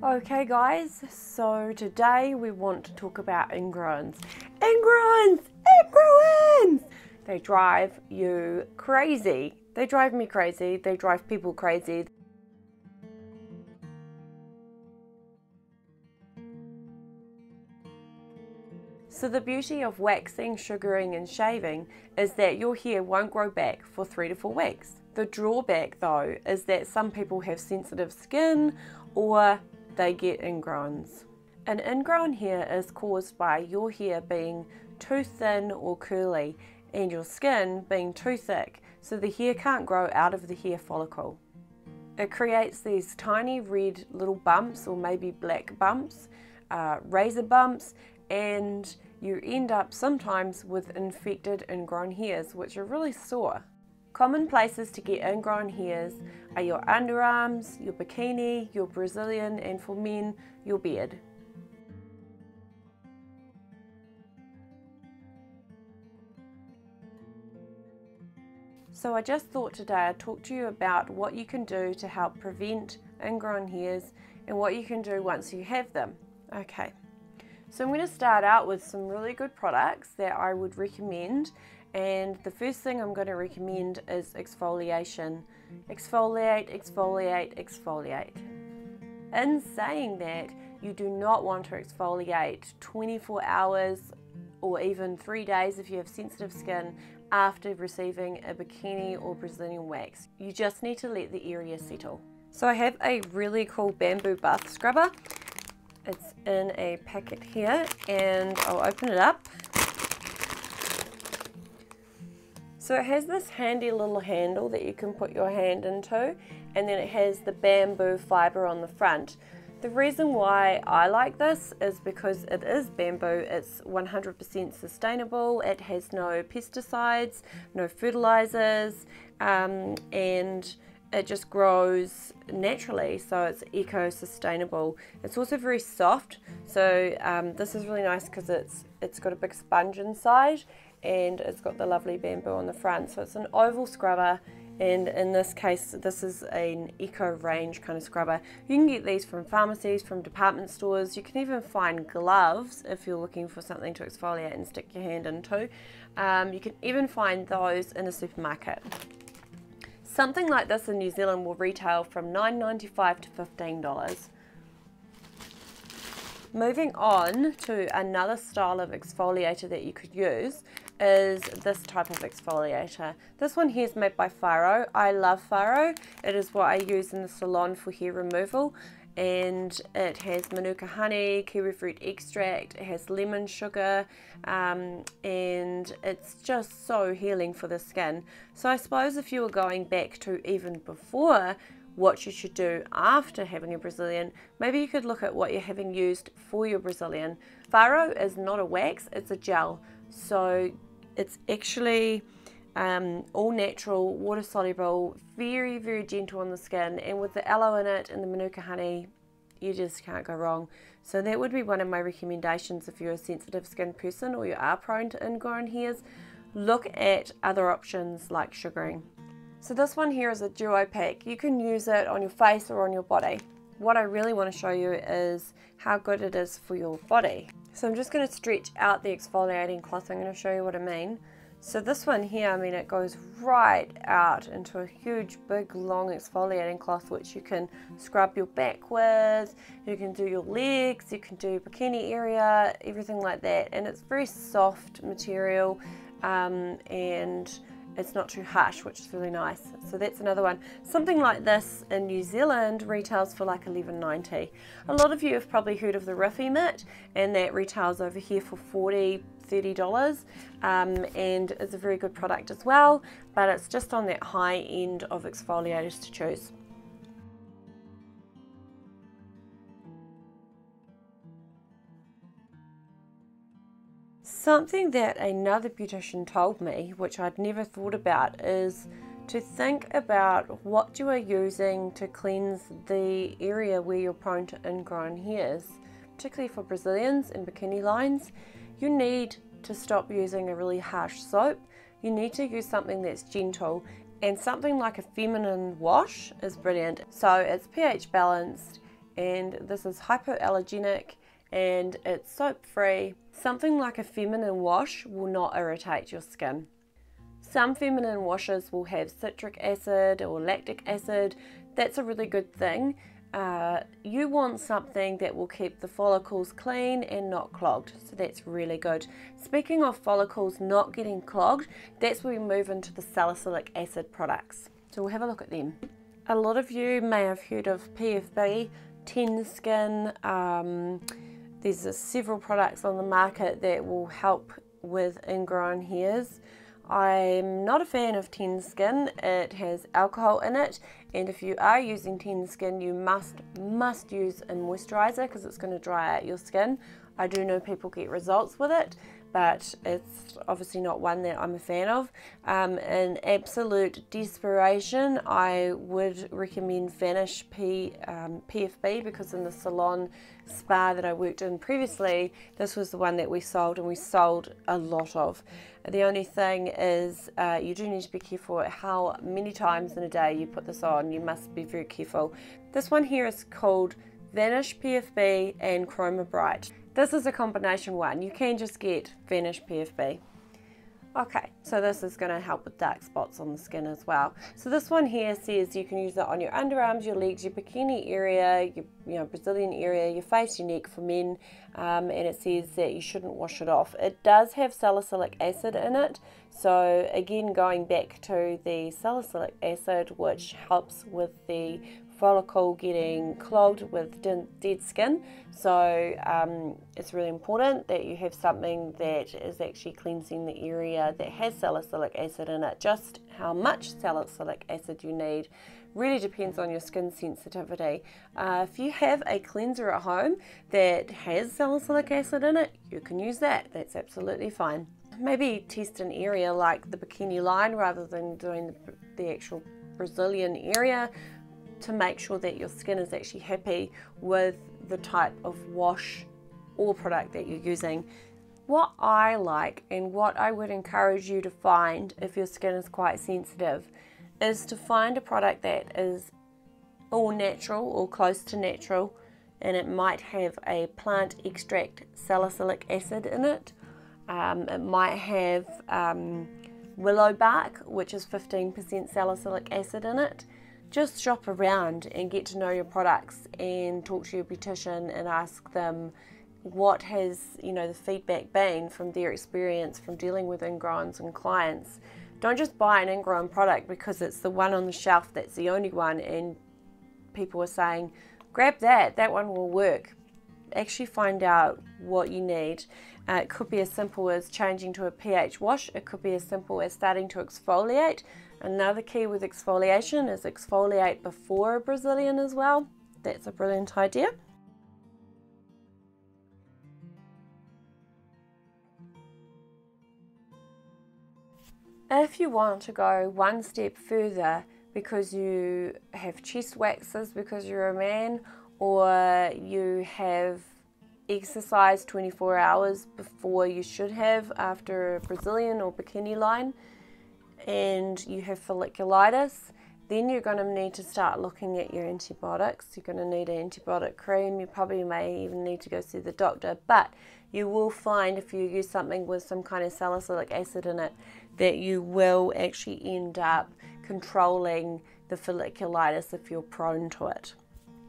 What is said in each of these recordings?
Okay guys, so today we want to talk about ingrowns. Ingrowns! Ingrowns! They drive you crazy. They drive me crazy. They drive people crazy. So the beauty of waxing, sugaring and shaving is that your hair won't grow back for 3 to 4 weeks. The drawback though is that some people have sensitive skin or they get ingrowns. An ingrown hair is caused by your hair being too thin or curly and your skin being too thick, so the hair can't grow out of the hair follicle. It creates these tiny red little bumps or maybe black bumps, razor bumps, and you end up sometimes with infected ingrown hairs which are really sore. Common places to get ingrown hairs are your underarms, your bikini, your Brazilian, and for men, your beard. So I just thought today I'd talk to you about what you can do to help prevent ingrown hairs and what you can do once you have them. Okay, so I'm going to start out with some really good products that I would recommend. And the first thing I'm going to recommend is exfoliation. Exfoliate, exfoliate, exfoliate. In saying that, you do not want to exfoliate 24 hours or even 3 days if you have sensitive skin after receiving a bikini or Brazilian wax. You just need to let the area settle. So I have a really cool bamboo bath scrubber. It's in a packet here and I'll open it up. So it has this handy little handle that you can put your hand into, and then it has the bamboo fiber on the front. The reason why I like this is because it is bamboo, it's 100% sustainable, it has no pesticides, no fertilizers, and it just grows naturally, so it's eco-sustainable. It's also very soft, so this is really nice because it's got a big sponge inside and it's got the lovely bamboo on the front. So it's an oval scrubber, and in this case this is an eco range kind of scrubber. You can get these from pharmacies, from department stores. You can even find gloves if you're looking for something to exfoliate and stick your hand into. You can even find those in a supermarket. Something like this in New Zealand will retail from $9.95 to $15. Moving on to another style of exfoliator that you could use is this type of exfoliator. This one here is made by Faro. I love Faro. It is what I use in the salon for hair removal, and it has manuka honey, kiwi fruit extract, it has lemon sugar, and it's just so healing for the skin. So I suppose if you were going back to even before what you should do after having a Brazilian, maybe you could look at what you're having used for your Brazilian. Faro is not a wax, it's a gel. So it's actually all natural, water soluble, very, very gentle on the skin, and with the aloe in it and the manuka honey, you just can't go wrong. So that would be one of my recommendations if you're a sensitive skin person or you are prone to ingrown hairs. Look at other options like sugaring. So this one here is a duo pack. You can use it on your face or on your body. What I really want to show you is how good it is for your body. So I'm just going to stretch out the exfoliating cloth. I'm going to show you what I mean. So this one here, I mean, it goes right out into a huge, big, long exfoliating cloth which you can scrub your back with, you can do your legs, you can do your bikini area, everything like that. And it's very soft material, and it's not too harsh, which is really nice. So that's another one. Something like this in New Zealand retails for like $11.90. A lot of you have probably heard of the Riffy mitt, and that retails over here for $40–30, and it's a very good product as well, but it's just on that high end of exfoliators to choose. Something that another beautician told me, which I'd never thought about, is to think about what you are using to cleanse the area where you're prone to ingrown hairs. Particularly for Brazilians and bikini lines, you need to stop using a really harsh soap. You need to use something that's gentle, and something like a feminine wash is brilliant. So it's pH balanced and this is hypoallergenic and it's soap free. Something like a feminine wash will not irritate your skin. Some feminine washes will have citric acid or lactic acid. That's a really good thing. You want something that will keep the follicles clean and not clogged, so that's really good. Speaking of follicles not getting clogged, that's where we move into the salicylic acid products. So we'll have a look at them. A lot of you may have heard of PFB, Ten Skin. There's several products on the market that will help with ingrown hairs. I'm not a fan of Ten Skin. It has alcohol in it, and if you are using Ten Skin, you must use a moisturizer because it's going to dry out your skin. I do know people get results with it, but it's obviously not one that I'm a fan of. In absolute desperation, I would recommend Vanish PFB, because in the salon spa that I worked in previously, this was the one that we sold, and we sold a lot of. The only thing is you do need to be careful at how many times in a day you put this on. You must be very careful. This one here is called Vanish PFB and Chroma Bright. This is a combination one. You can just get Vanish PFB. Okay, so this is going to help with dark spots on the skin as well. So this one here says you can use it on your underarms, your legs, your bikini area, your Brazilian area, your face, your neck for men, and it says that you shouldn't wash it off. It does have salicylic acid in it, so again going back to the salicylic acid, which helps with the follicle getting clogged with dead skin. So it's really important that you have something that is actually cleansing the area that has salicylic acid in it. Just how much salicylic acid you need really depends on your skin sensitivity. If you have a cleanser at home that has salicylic acid in it, you can use that. That's absolutely fine. Maybe test an area like the bikini line rather than doing the actual Brazilian area, to make sure that your skin is actually happy with the type of wash or product that you're using. What I like, and what I would encourage you to find if your skin is quite sensitive, is to find a product that is all natural or close to natural, and it might have a plant extract salicylic acid in it. It might have willow bark, which is 15% salicylic acid in it. Just shop around and get to know your products and talk to your beautician and ask them what has, the feedback been from their experience from dealing with ingrowns and clients. Don't just buy an ingrown product because it's the one on the shelf that's the only one and people are saying, grab that one will work. Actually find out what you need. It could be as simple as changing to a pH wash. It could be as simple as starting to exfoliate. Another key with exfoliation is exfoliate before a Brazilian as well. That's a brilliant idea. If you want to go one step further because you have chest waxes because you're a man, or you have exercised 24 hours before you should have after a Brazilian or bikini line, and you have folliculitis, then you're going to need to start looking at your antibiotics. You're going to need an antibiotic cream. You probably may even need to go see the doctor, but you will find if you use something with some kind of salicylic acid in it that you will actually end up controlling the folliculitis if you're prone to it.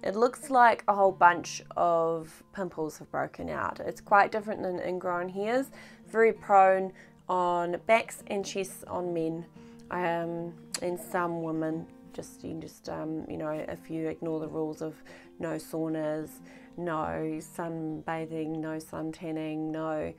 It looks like a whole bunch of pimples have broken out. It's quite different than ingrown hairs, very prone on backs and chests on men, and some women. If you ignore the rules of no saunas, no sunbathing, no sun tanning, no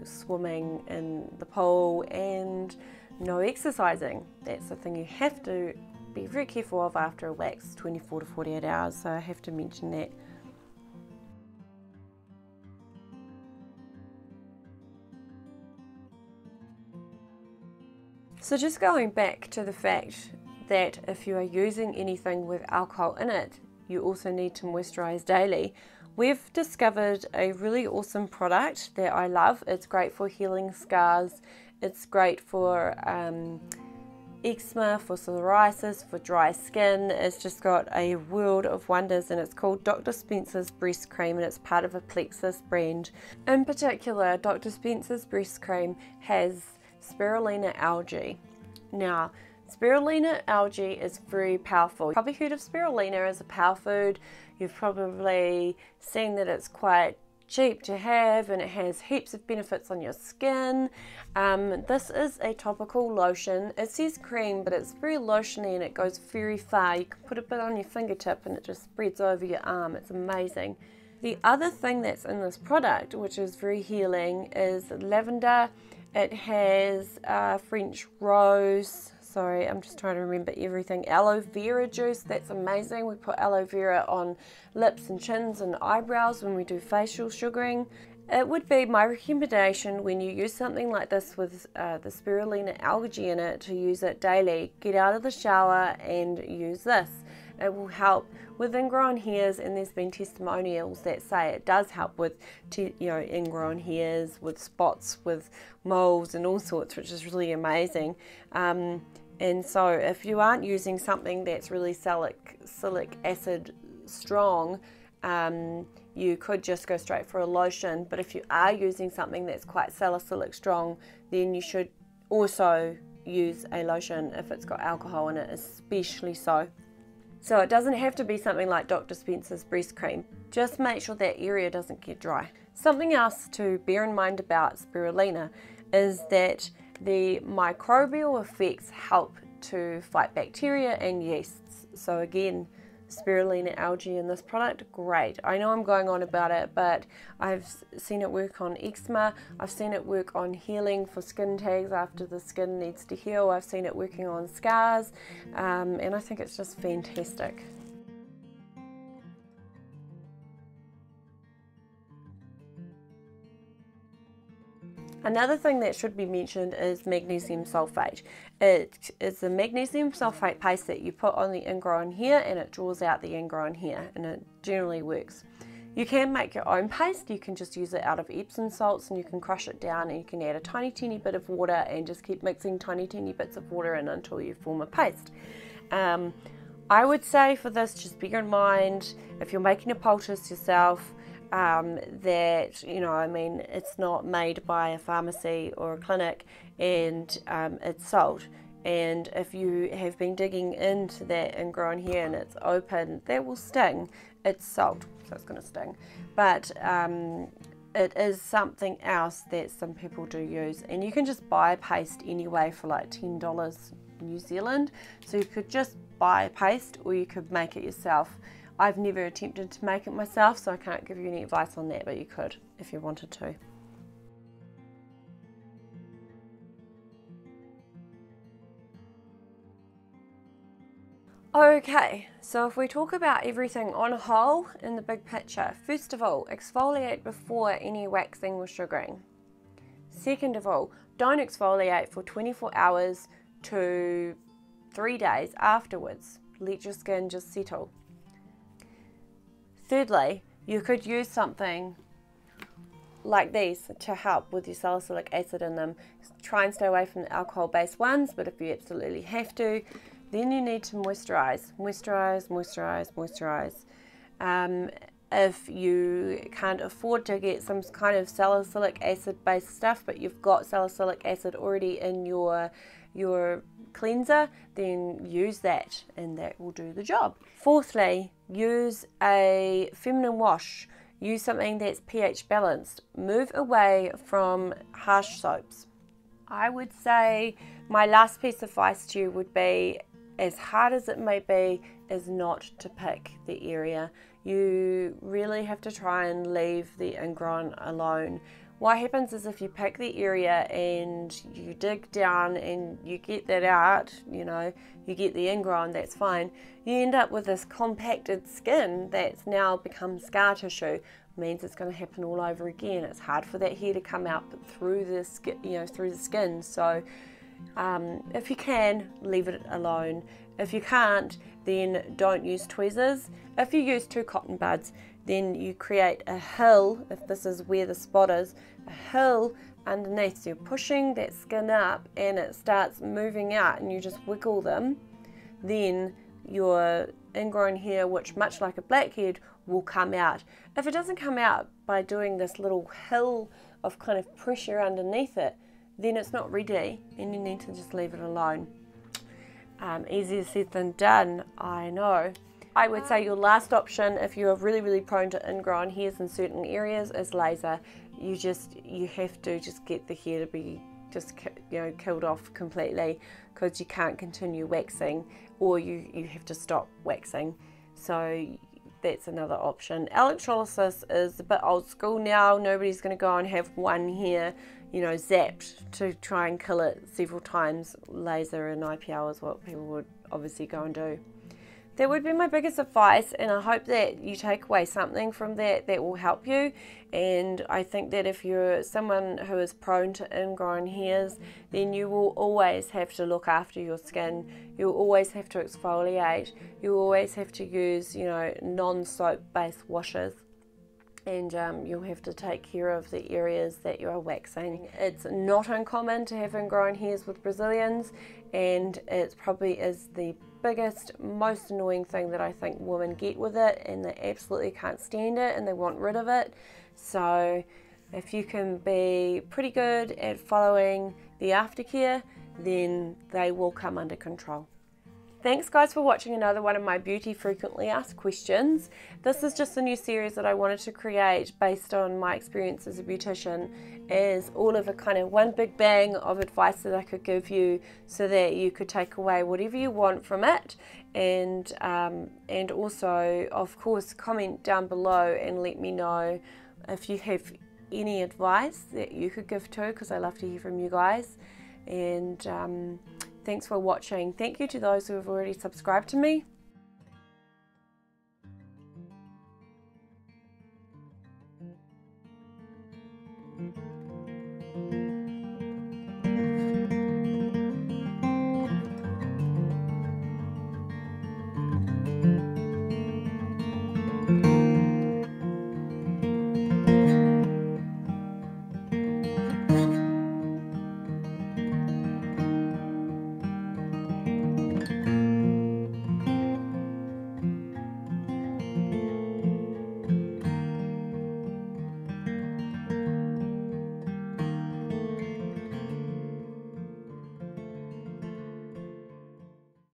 swimming in the pool, and no exercising. That's the thing you have to be very careful of after a wax, 24 to 48 hours, so I have to mention that. So just going back to the fact that if you are using anything with alcohol in it, you also need to moisturize daily. We've discovered a really awesome product that I love. It's great for healing scars. It's great for eczema, for psoriasis, for dry skin. It's just got a world of wonders, and it's called Dr. Spencer's Breast Cream, and it's part of a Plexus brand. In particular, Dr. Spencer's Breast Cream has spirulina algae. Now, spirulina algae is very powerful. You've probably heard of spirulina as a power food. You've probably seen that it's quite cheap to have and it has heaps of benefits on your skin. This is a topical lotion. It says cream, but it's very lotiony and it goes very far. You can put a bit on your fingertip and it just spreads over your arm. It's amazing. The other thing that's in this product, which is very healing, is lavender. It has French rose. Sorry, I'm just trying to remember everything. Aloe vera juice, that's amazing. We put aloe vera on lips and chins and eyebrows when we do facial sugaring. It would be my recommendation when you use something like this with the spirulina algae in it, to use it daily. Get out of the shower and use this. It will help with ingrown hairs, and there's been testimonials that say it does help with ingrown hairs, with spots, with moles and all sorts, which is really amazing. And so if you aren't using something that's really salicylic acid strong, you could just go straight for a lotion. But if you are using something that's quite salicylic strong, then you should also use a lotion if it's got alcohol in it, especially so. So it doesn't have to be something like Dr. Spencer's Breast Cream. Just make sure that area doesn't get dry. Something else to bear in mind about spirulina is that the microbial effects help to fight bacteria and yeasts. So again, spirulina algae in this product, great. I know I'm going on about it, but I've seen it work on eczema. I've seen it work on healing for skin tags after the skin needs to heal. I've seen it working on scars, and I think it's just fantastic. Another thing that should be mentioned is magnesium sulfate. It is a magnesium sulfate paste that you put on the ingrown hair, and it draws out the ingrown hair, and it generally works. You can make your own paste. You can just use it out of Epsom salts, and you can crush it down, and you can add a tiny teeny bit of water and just keep mixing tiny teeny bits of water in until you form a paste. I would say for this, just bear in mind, if you're making a poultice yourself, that, it's not made by a pharmacy or a clinic, and it's sold. And if you have been digging into that ingrown hair and it's open, that will sting. It's sold, so it's going to sting. But it is something else that some people do use, and you can just buy a paste anyway for like $10 New Zealand. So you could just buy a paste, or you could make it yourself. I've never attempted to make it myself, so I can't give you any advice on that, but you could if you wanted to. Okay, so if we talk about everything on a whole in the big picture, first of all, exfoliate before any waxing or sugaring. Second of all, don't exfoliate for 24 hours to 3 days afterwards. Let your skin just settle. Thirdly, you could use something like these to help with your salicylic acid in them. Try and stay away from the alcohol-based ones, but if you absolutely have to, then you need to moisturize. Moisturize, moisturize, moisturize. If you can't afford to get some kind of salicylic acid-based stuff, but you've got salicylic acid already in your cleanser, then use that, and that will do the job. Fourthly, use a feminine wash. Use something that's pH balanced. Move away from harsh soaps. I would say my last piece of advice to you would be, as hard as it may be, is not to pick the area. You really have to try and leave the ingrown alone. What happens is, if you pick the area and you dig down and you get that out, you get the ingrown, that's fine. You end up with this compacted skin that's now become scar tissue. Means it's going to happen all over again. It's hard for that hair to come out through the skin, through the skin. So if you can, leave it alone. If you can't, then don't use tweezers. If you use 2 cotton buds, then you create a hill, if this is where the spot is, a hill underneath. So you're pushing that skin up and it starts moving out and you just wiggle them, then your ingrown hair, which much like a blackhead, will come out. If it doesn't come out by doing this little hill of kind of pressure underneath it, then it's not ready and you need to just leave it alone. Easier said than done, I know. I would say your last option, if you are really prone to ingrown hairs in certain areas, is laser. You have to just get the hair to be just, you know, killed off completely, because you can't continue waxing, or you have to stop waxing. So that's another option. Electrolysis is a bit old school now. Nobody's going to go and have one hair, you know, zapped to try and kill it several times. Laser and IPL is what people would obviously go and do. That would be my biggest advice, and I hope that you take away something from that will help you. And I think that if you're someone who is prone to ingrown hairs, then you will always have to look after your skin. You'll always have to exfoliate. You'll always have to use, you know, non-soap based washes. And you'll have to take care of the areas that you are waxing. It's not uncommon to have ingrown hairs with Brazilians, and it probably is the biggest, most annoying thing that I think women get with it, and they absolutely can't stand it and they want rid of it. So if you can be pretty good at following the aftercare, then they will come under control. Thanks guys for watching another one of my beauty frequently asked questions. This is just a new series that I wanted to create based on my experience as a beautician, as all of a kind of one big bang of advice that I could give you so that you could take away whatever you want from it. And also, of course, comment down below and let me know if you have any advice that you could give too, because I love to hear from you guys. And thanks for watching. Thank you to those who have already subscribed to me.